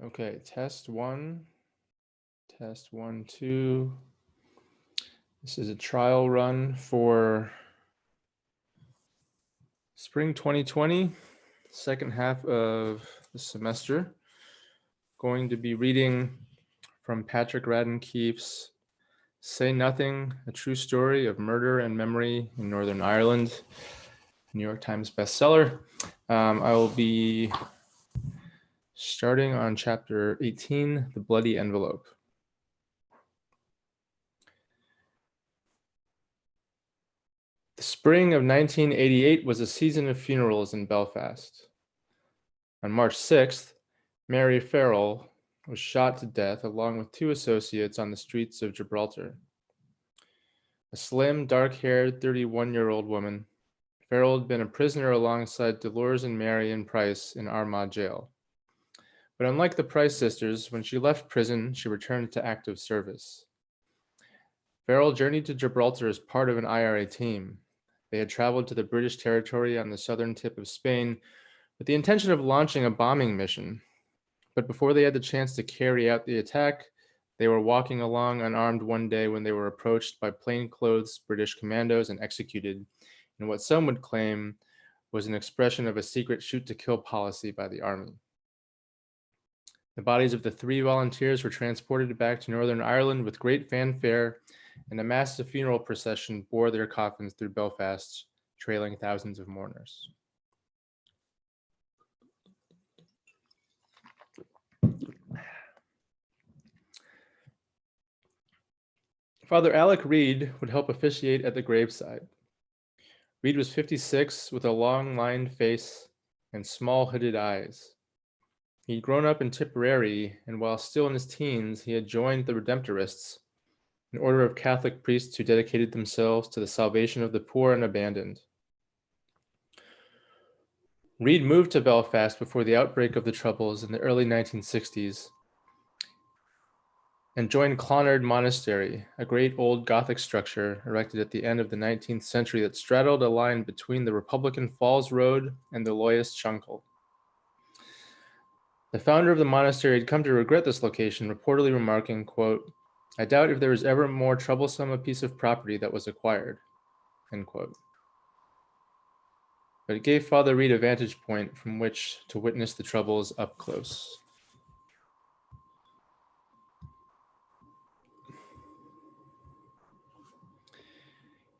Okay, test 1, test 1, 2. This is a trial run for spring 2020, second half of the semester. Going to be reading from Patrick Radden Keefe's Say Nothing, A True Story of Murder and Memory in Northern Ireland, New York Times bestseller. I will be starting on chapter 18, The Bloody Envelope. The spring of 1988 was a season of funerals in Belfast. On March 6th, Mary Farrell was shot to death along with 2 associates on the streets of Gibraltar. A slim, dark-haired 31-year-old woman, Farrell had been a prisoner alongside Dolores and Marion Price in Armagh jail. But unlike the Price sisters, when she left prison, she returned to active service. Farrell journeyed to Gibraltar as part of an IRA team. They had traveled to the British territory on the southern tip of Spain with the intention of launching a bombing mission. But before they had the chance to carry out the attack, they were walking along unarmed one day when they were approached by plainclothes British commandos and executed in what some would claim was an expression of a secret shoot-to-kill policy by the army. The bodies of the 3 volunteers were transported back to Northern Ireland with great fanfare, and a massive funeral procession bore their coffins through Belfast, trailing thousands of mourners. Father Alec Reed would help officiate at the graveside. Reed was 56 with a long lined face and small hooded eyes. He'd grown up in Tipperary, and while still in his teens, he had joined the Redemptorists, an order of Catholic priests who dedicated themselves to the salvation of the poor and abandoned. Reed moved to Belfast before the outbreak of the Troubles in the early 1960s and joined Clonard Monastery, a great old Gothic structure erected at the end of the 19th century that straddled a line between the Republican Falls Road and the Loyas Chunkel. The founder of the monastery had come to regret this location, reportedly remarking, quote, "I doubt if there was ever more troublesome a piece of property that was acquired," end quote. But it gave Father Reed a vantage point from which to witness the Troubles up close.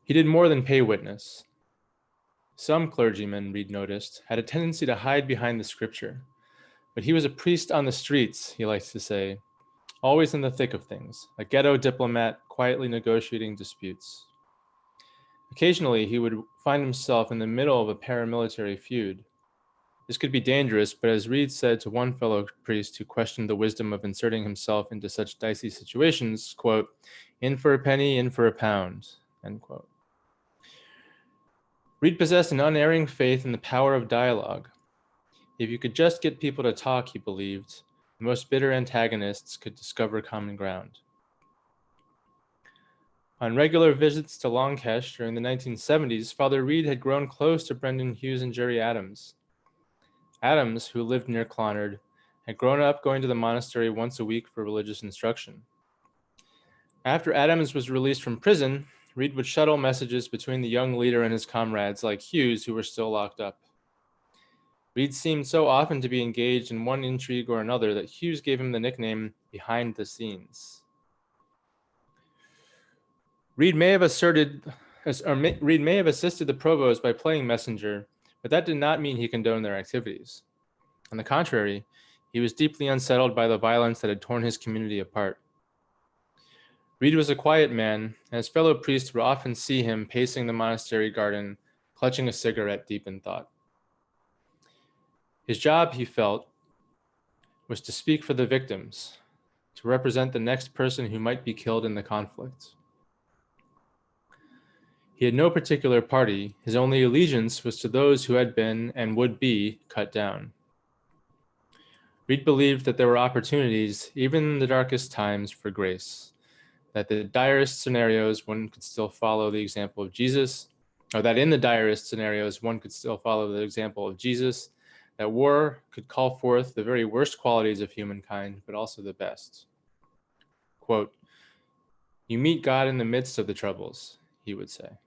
He did more than pay witness. Some clergymen, Reed noticed, had a tendency to hide behind the scripture. But he was a priest on the streets, he likes to say, always in the thick of things, a ghetto diplomat quietly negotiating disputes. Occasionally, he would find himself in the middle of a paramilitary feud. This could be dangerous, but as Reed said to one fellow priest who questioned the wisdom of inserting himself into such dicey situations, quote, "In for a penny, in for a pound," end quote. Reed possessed an unerring faith in the power of dialogue. If you could just get people to talk, he believed, the most bitter antagonists could discover common ground. On regular visits to Longkesh during the 1970s, Father Reed had grown close to Brendan Hughes and Jerry Adams. Adams, who lived near Clonard, had grown up going to the monastery once a week for religious instruction. After Adams was released from prison, Reed would shuttle messages between the young leader and his comrades like Hughes, who were still locked up. Reed seemed so often to be engaged in one intrigue or another that Hughes gave him the nickname "behind the scenes." Reed may have assisted the provost by playing messenger, but that did not mean he condoned their activities. On the contrary, he was deeply unsettled by the violence that had torn his community apart. Reed was a quiet man, and his fellow priests would often see him pacing the monastery garden, clutching a cigarette deep in thought. His job, he felt, was to speak for the victims, to represent the next person who might be killed in the conflict. He had no particular party. His only allegiance was to those who had been and would be cut down. Reed believed that there were opportunities, even in the darkest times, for grace, that the direst scenarios one could still follow the example of Jesus, or that in the direst scenarios one could still follow the example of Jesus, that war could call forth the very worst qualities of humankind, but also the best. Quote, "You meet God in the midst of the troubles," he would say.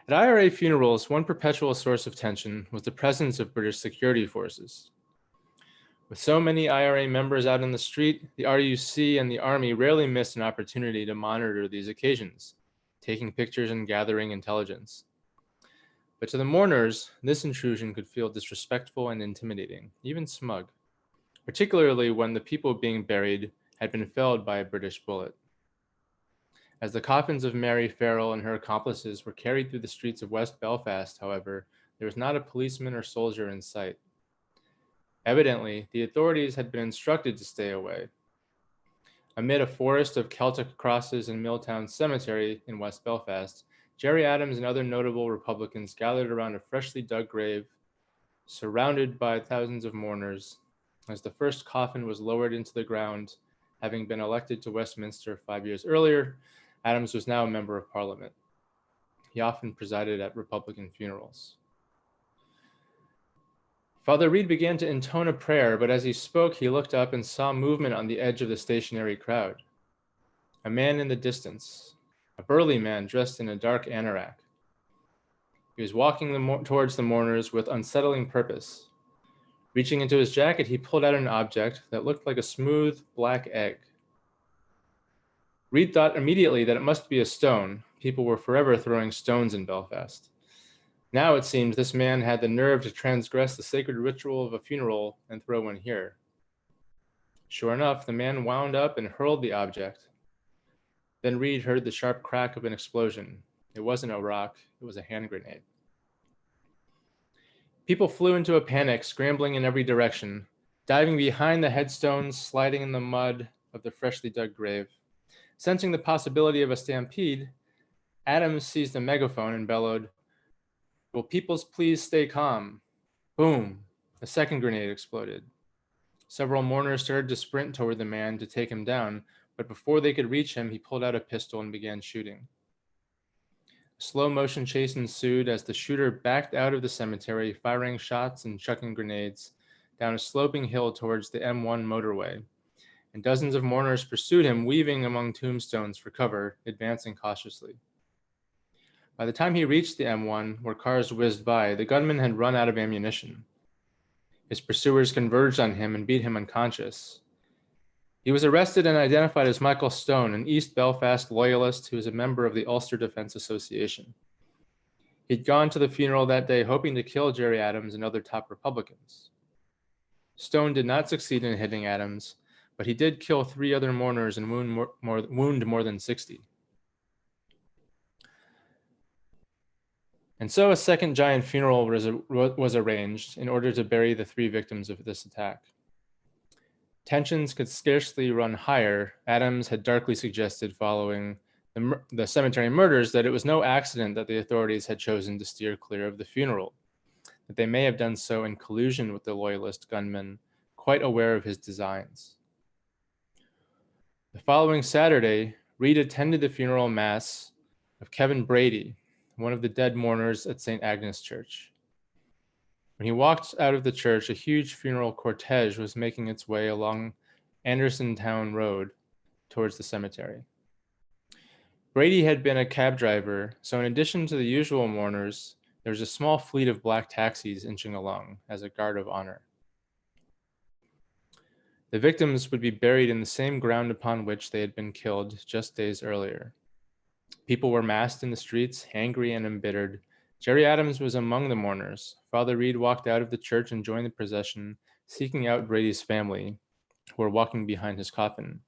At IRA funerals, one perpetual source of tension was the presence of British security forces. With so many IRA members out in the street, the RUC and the Army rarely missed an opportunity to monitor these occasions, taking pictures and gathering intelligence. But to the mourners, this intrusion could feel disrespectful and intimidating, even smug, particularly when the people being buried had been felled by a British bullet. As the coffins of Mary Farrell and her accomplices were carried through the streets of West Belfast, however, there was not a policeman or soldier in sight. Evidently, the authorities had been instructed to stay away. Amid a forest of Celtic crosses in Milltown Cemetery in West Belfast, Gerry Adams and other notable Republicans gathered around a freshly dug grave, surrounded by thousands of mourners, as the first coffin was lowered into the ground. Having been elected to Westminster 5 years earlier, Adams was now a member of Parliament. He often presided at Republican funerals. Father Reed began to intone a prayer, but as he spoke, he looked up and saw movement on the edge of the stationary crowd. A man in the distance, a burly man dressed in a dark anorak. He was walking towards the mourners with unsettling purpose. Reaching into his jacket, he pulled out an object that looked like a smooth black egg. Reed thought immediately that it must be a stone. People were forever throwing stones in Belfast. Now it seemed this man had the nerve to transgress the sacred ritual of a funeral and throw one here. Sure enough, the man wound up and hurled the object. Then Reed heard the sharp crack of an explosion. It wasn't a rock, it was a hand grenade. People flew into a panic, scrambling in every direction, diving behind the headstones, sliding in the mud of the freshly dug grave. Sensing the possibility of a stampede, Adams seized a megaphone and bellowed, "Will peoples please stay calm?" Boom! A second grenade exploded. Several mourners started to sprint toward the man to take him down, but before they could reach him, he pulled out a pistol and began shooting. A slow-motion chase ensued as the shooter backed out of the cemetery, firing shots and chucking grenades down a sloping hill towards the M1 motorway, and dozens of mourners pursued him, weaving among tombstones for cover, advancing cautiously. By the time he reached the M1, where cars whizzed by, the gunman had run out of ammunition. His pursuers converged on him and beat him unconscious. He was arrested and identified as Michael Stone, an East Belfast loyalist who was a member of the Ulster Defence Association. He'd gone to the funeral that day hoping to kill Gerry Adams and other top Republicans. Stone did not succeed in hitting Adams, but he did kill 3 other mourners and wound more than 60. And so a second giant funeral was arranged in order to bury the 3 victims of this attack. Tensions could scarcely run higher. Adams had darkly suggested following the cemetery murders that it was no accident that the authorities had chosen to steer clear of the funeral, that they may have done so in collusion with the loyalist gunman, quite aware of his designs. The following Saturday, Reed attended the funeral mass of Kevin Brady, one of the dead mourners at St. Agnes Church. When he walked out of the church, a huge funeral cortege was making its way along Andersontown Road towards the cemetery. Brady had been a cab driver, so in addition to the usual mourners, there was a small fleet of black taxis inching along as a guard of honor. The victims would be buried in the same ground upon which they had been killed just days earlier. People were massed in the streets, angry and embittered. Gerry Adams was among the mourners. Father Reed walked out of the church and joined the procession, seeking out Brady's family, who were walking behind his coffin.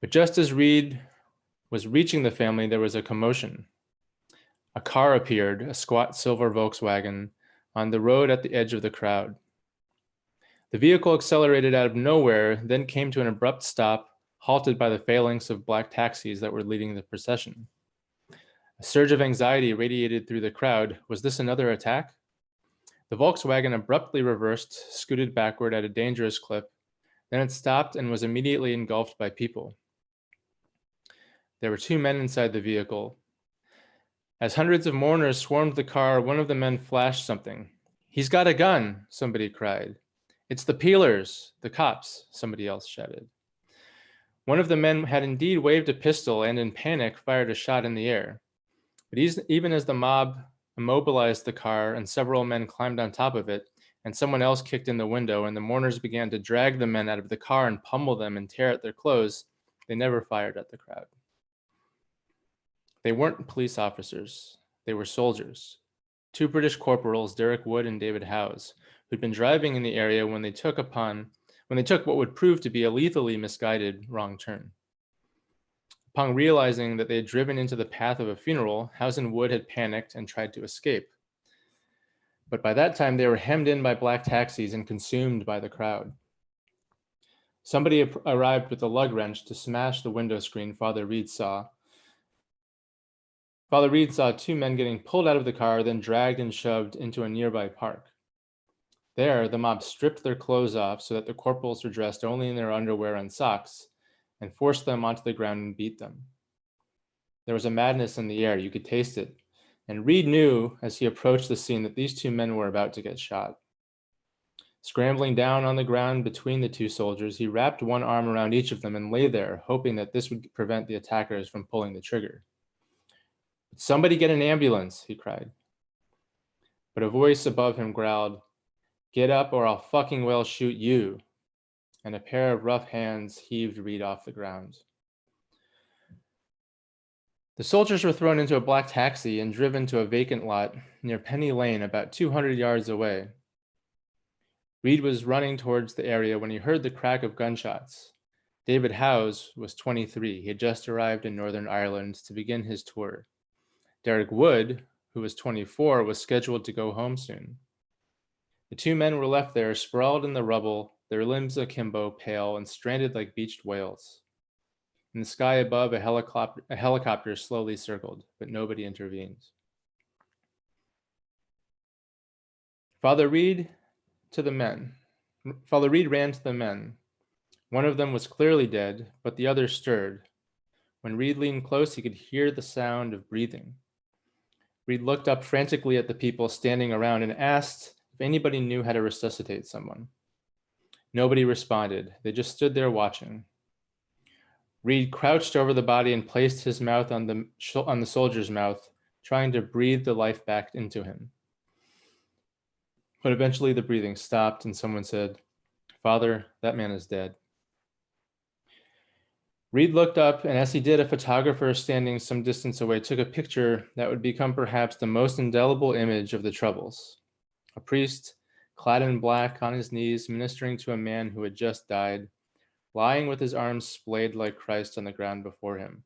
But just as Reed was reaching the family, there was a commotion. A car appeared, a squat silver Volkswagen, on the road at the edge of the crowd. The vehicle accelerated out of nowhere, then came to an abrupt stop, halted by the phalanx of black taxis that were leading the procession. A surge of anxiety radiated through the crowd. Was this another attack? The Volkswagen abruptly reversed, scooted backward at a dangerous clip. Then it stopped and was immediately engulfed by people. There were 2 men inside the vehicle. As hundreds of mourners swarmed the car, one of the men flashed something. "He's got a gun," somebody cried. "It's the peelers, the cops," somebody else shouted. One of the men had indeed waved a pistol and, in panic, fired a shot in the air. But even as the mob immobilized the car and several men climbed on top of it, and someone else kicked in the window, and the mourners began to drag the men out of the car and pummel them and tear at their clothes, they never fired at the crowd. They weren't police officers. They were soldiers. Two British corporals, Derek Wood and David Howes, who'd been driving in the area when they took what would prove to be a lethally misguided wrong turn. Upon realizing that they had driven into the path of a funeral, Howes and Wood had panicked and tried to escape. But by that time, they were hemmed in by black taxis and consumed by the crowd. Somebody arrived with a lug wrench to smash the window screen Father Reed saw. Father Reed saw two men getting pulled out of the car, then dragged and shoved into a nearby park. There, the mob stripped their clothes off so that the corporals were dressed only in their underwear and socks, and forced them onto the ground and beat them. There was a madness in the air, you could taste it, and Reed knew as he approached the scene that these two men were about to get shot. Scrambling down on the ground between the two soldiers, he wrapped one arm around each of them and lay there, hoping that this would prevent the attackers from pulling the trigger. "Somebody get an ambulance," he cried. But a voice above him growled, "Get up or I'll fucking well shoot you," and a pair of rough hands heaved Reed off the ground. The soldiers were thrown into a black taxi and driven to a vacant lot near Penny Lane, about 200 yards away. Reed was running towards the area when he heard the crack of gunshots. David Howes was 23. He had just arrived in Northern Ireland to begin his tour. Derek Wood, who was 24, was scheduled to go home soon. The two men were left there, sprawled in the rubble, their limbs akimbo, pale, and stranded like beached whales. In the sky above, a helicopter slowly circled, but nobody intervened. Father Reed ran to the men. One of them was clearly dead, but the other stirred. When Reed leaned close, he could hear the sound of breathing. Reed looked up frantically at the people standing around and asked if anybody knew how to resuscitate someone. Nobody responded. They just stood there watching. Reed crouched over the body and placed his mouth on the soldier's mouth, trying to breathe the life back into him. But eventually the breathing stopped and someone said, "Father, that man is dead." Reed looked up, and as he did, a photographer standing some distance away took a picture that would become perhaps the most indelible image of the Troubles. A priest, clad in black, on his knees, ministering to a man who had just died, lying with his arms splayed like Christ on the ground before him.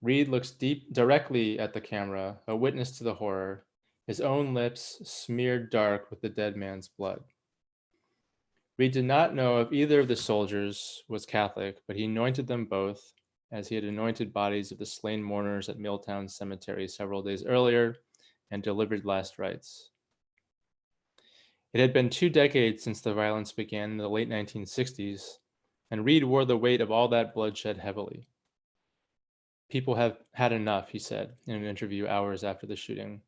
Reed looks directly at the camera, a witness to the horror, his own lips smeared dark with the dead man's blood. Reed did not know if either of the soldiers was Catholic, but he anointed them both, as he had anointed bodies of the slain mourners at Milltown Cemetery several days earlier, and delivered last rites. It had been 2 decades since the violence began in the late 1960s, and Reed wore the weight of all that bloodshed heavily. "People have had enough," he said in an interview hours after the shooting.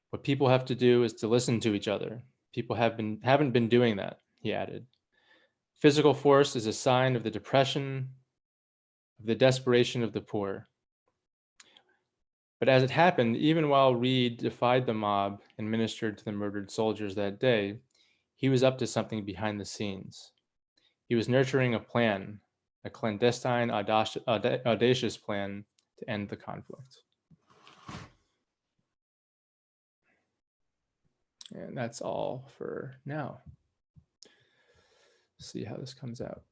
"What people have to do is to listen to each other. People haven't been doing that," he added. "Physical force is a sign of the depression, of the desperation of the poor." But as it happened, even while Reed defied the mob and ministered to the murdered soldiers that day, he was up to something behind the scenes. He was nurturing a plan, a clandestine, audacious plan to end the conflict. And that's all for now. See how this comes out.